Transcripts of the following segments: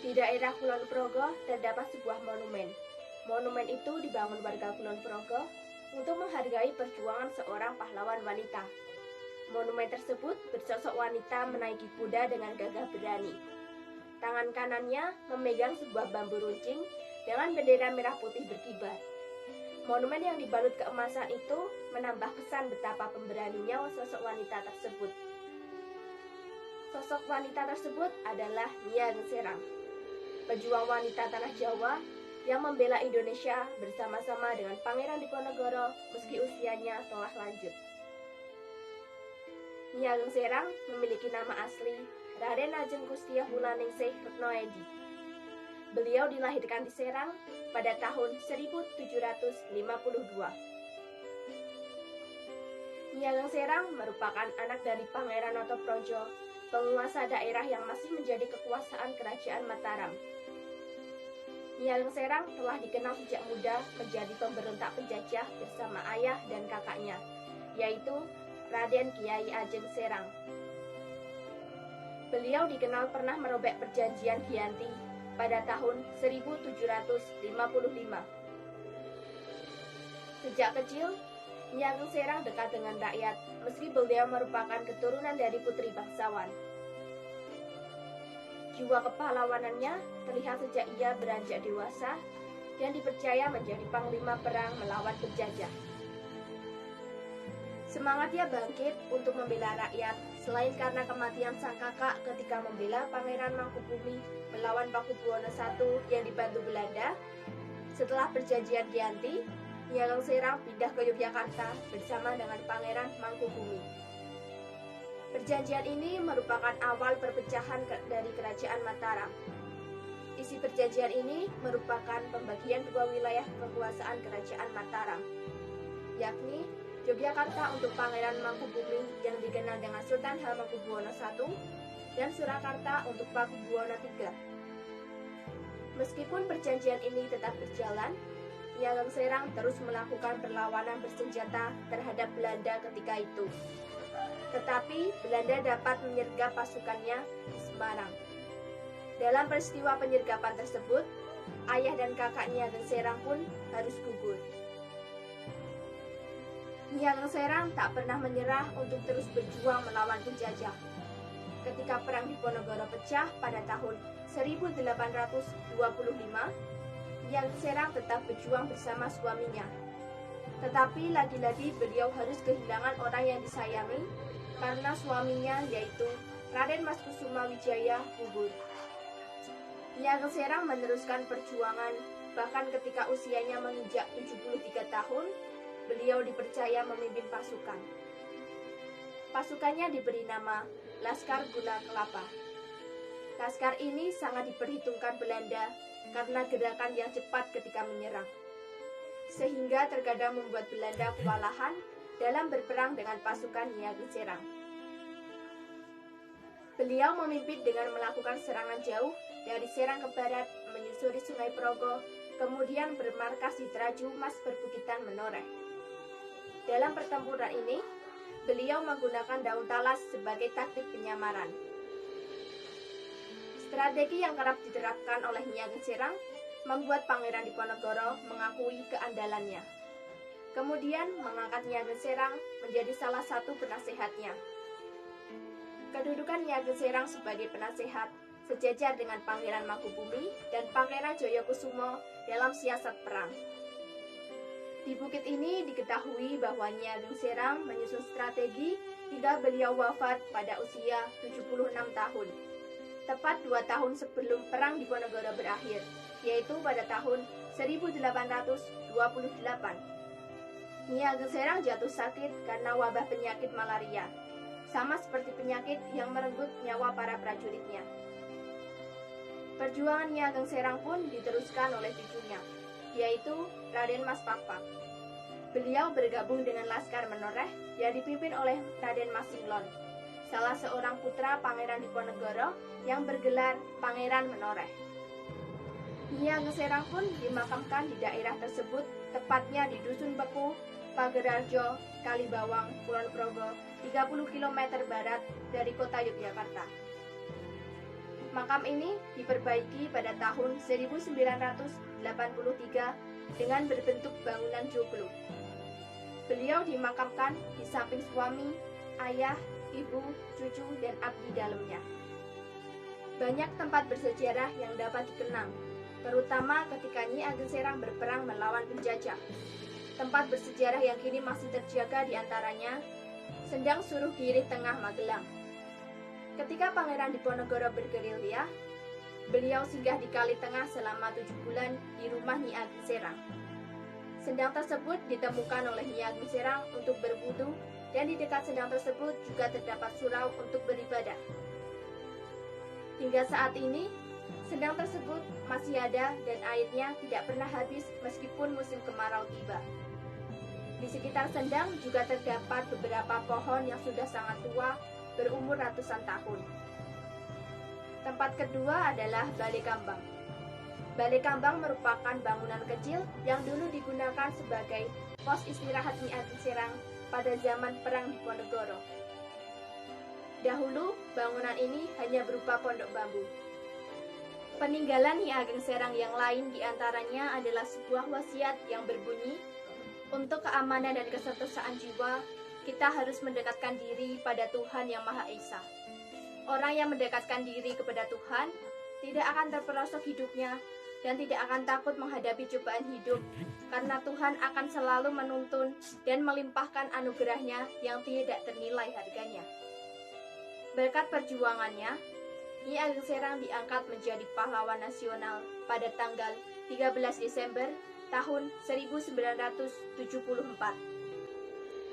Di daerah Kulon Progo terdapat sebuah monumen. Monumen itu dibangun warga Kulon Progo untuk menghargai perjuangan seorang pahlawan wanita. Monumen tersebut bersosok wanita menaiki kuda dengan gagah berani. Tangan kanannya memegang sebuah bambu runcing dengan bendera merah putih berkibar. Monumen yang dibalut keemasan itu menambah kesan betapa pemberaninya sosok wanita tersebut. Sosok wanita tersebut adalah Nia Serang, pejuang wanita tanah Jawa yang membela Indonesia bersama-sama dengan Pangeran Diponegoro meski usianya telah lanjut. Nia Serang memiliki nama asli Raden Ajeng Kustia Hulaningsih Retnoedi. Beliau dilahirkan di Serang pada tahun 1752. Nia Serang merupakan anak dari Pangeran Notoprojo, penguasa daerah yang masih menjadi kekuasaan Kerajaan Mataram. Nia Serang telah dikenal sejak muda menjadi pemberontak penjajah bersama ayah dan kakaknya, yaitu Raden Kiai Ajeng Serang. Beliau dikenal pernah merobek perjanjian Giyanti pada tahun 1755. Sejak kecil, Nia Serang dekat dengan rakyat, meski beliau merupakan keturunan dari putri bangsawan. Jiwa kepahlawanannya terlihat sejak ia beranjak dewasa dan dipercaya menjadi panglima perang melawan penjajah. Semangatnya bangkit untuk membela rakyat, selain karena kematian sang kakak ketika membela Pangeran Mangkubumi melawan Pakubuwono I yang dibantu Belanda. Setelah perjanjian Giyanti, Nia Serang pindah ke Yogyakarta bersama dengan Pangeran Mangkubumi. Perjanjian ini merupakan awal perpecahan dari Kerajaan Mataram. Isi perjanjian ini merupakan pembagian dua wilayah kekuasaan Kerajaan Mataram, yakni Yogyakarta untuk Pangeran Mangkubumi yang dikenal dengan Sultan Hamengkubuwono I dan Surakarta untuk Pakubuwono III. Meskipun perjanjian ini tetap berjalan, Nia Serang terus melakukan perlawanan bersenjata terhadap Belanda ketika itu. Tetapi Belanda dapat menyergap pasukannya di Semarang. Dalam peristiwa penyergapan tersebut, ayah dan kakaknya Nia Serang pun harus gugur. Nia Serang tak pernah menyerah untuk terus berjuang melawan penjajah. Ketika Perang Diponegoro pecah pada tahun 1825, Nia Serang tetap berjuang bersama suaminya. Tetapi lagi-lagi beliau harus kehilangan orang yang disayangi karena suaminya, yaitu Raden Mas Kusuma Wijaya, gugur. Nia Serang meneruskan perjuangan bahkan ketika usianya menginjak 73 tahun. Beliau dipercaya memimpin pasukan. Pasukannya diberi nama Laskar Gula Kelapa. Laskar ini sangat diperhitungkan Belanda karena gerakan yang cepat ketika menyerang, sehingga terkadang membuat Belanda kewalahan dalam berperang dengan pasukan Nia Serang. Beliau memimpin dengan melakukan serangan jauh dari Serang ke barat, menyusuri Sungai Progo, kemudian bermarkas di Traju Mas Perbukitan Menoreh. Dalam pertempuran ini, beliau menggunakan daun talas sebagai taktik penyamaran. Strategi yang kerap diterapkan oleh Nia Serang membuat Pangeran Diponegoro mengakui keandalannya. Kemudian mengangkat Nia Serang menjadi salah satu penasehatnya. Kedudukan Nia Serang sebagai penasehat sejajar dengan Pangeran Mangkubumi dan Pangeran Joyokusumo dalam siasat perang. Di bukit ini diketahui bahwa Nia Serang menyusun strategi hingga beliau wafat pada usia 76 tahun. Tepat 2 tahun sebelum Perang Diponegoro berakhir, yaitu pada tahun 1828. Nia Serang jatuh sakit karena wabah penyakit malaria, sama seperti penyakit yang merenggut nyawa para prajuritnya. Perjuangan Nia Serang pun diteruskan oleh cucunya, yaitu Raden Mas Pakpak. Beliau bergabung dengan Laskar Menoreh yang dipimpin oleh Raden Mas Singlon, salah seorang putra Pangeran Diponegoro yang bergelar Pangeran Menoreh. Nia Serang pun dimakamkan di daerah tersebut, tepatnya di Dusun Beku, Pagerarjo, Kalibawang, Kulon Progo, 30 km barat dari kota Yogyakarta. Makam ini diperbaiki pada tahun 1983 dengan berbentuk bangunan joglo. Beliau dimakamkan di samping suami, ayah, ibu, cucu, dan abdi dalamnya. Banyak tempat bersejarah yang dapat dikenang, terutama ketika Nyi Ageng Serang berperang melawan penjajah. Tempat bersejarah yang kini masih terjaga diantaranya Sendang Suruh Giri Tengah Magelang. Ketika Pangeran Diponegoro bergerilya, beliau singgah di Kali Tengah selama 7 bulan di rumah Nyi Ageng Serang. Sendang tersebut ditemukan oleh Nyi Ageng Serang untuk berwudu, dan di dekat sendang tersebut juga terdapat surau untuk beribadah. Hingga saat ini, sendang tersebut masih ada dan airnya tidak pernah habis meskipun musim kemarau tiba. Di sekitar sendang juga terdapat beberapa pohon yang sudah sangat tua, berumur ratusan tahun. Tempat kedua adalah Balai Kambang. Balai Kambang merupakan bangunan kecil yang dulu digunakan sebagai pos istirahat Nyi Ageng Serang pada zaman Perang Diponegoro. Dahulu, bangunan ini hanya berupa pondok bambu. Peninggalan Nyi Ageng Serang yang lain diantaranya adalah sebuah wasiat yang berbunyi, untuk keamanan dan kesentosaan jiwa, kita harus mendekatkan diri pada Tuhan Yang Maha Esa. Orang yang mendekatkan diri kepada Tuhan tidak akan terperosok hidupnya dan tidak akan takut menghadapi cobaan hidup, karena Tuhan akan selalu menuntun dan melimpahkan anugerahnya yang tidak ternilai harganya. Berkat perjuangannya, Nyi Ageng Serang diangkat menjadi pahlawan nasional pada tanggal 13 Desember tahun 1974.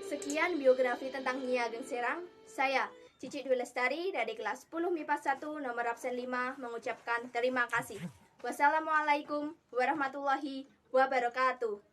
Sekian biografi tentang Nyi Ageng Serang. Saya, Cici Dwi Lestari dari kelas 10 MIPA 1 nomor absen 5 mengucapkan terima kasih. Wassalamualaikum warahmatullahi wabarakatuh.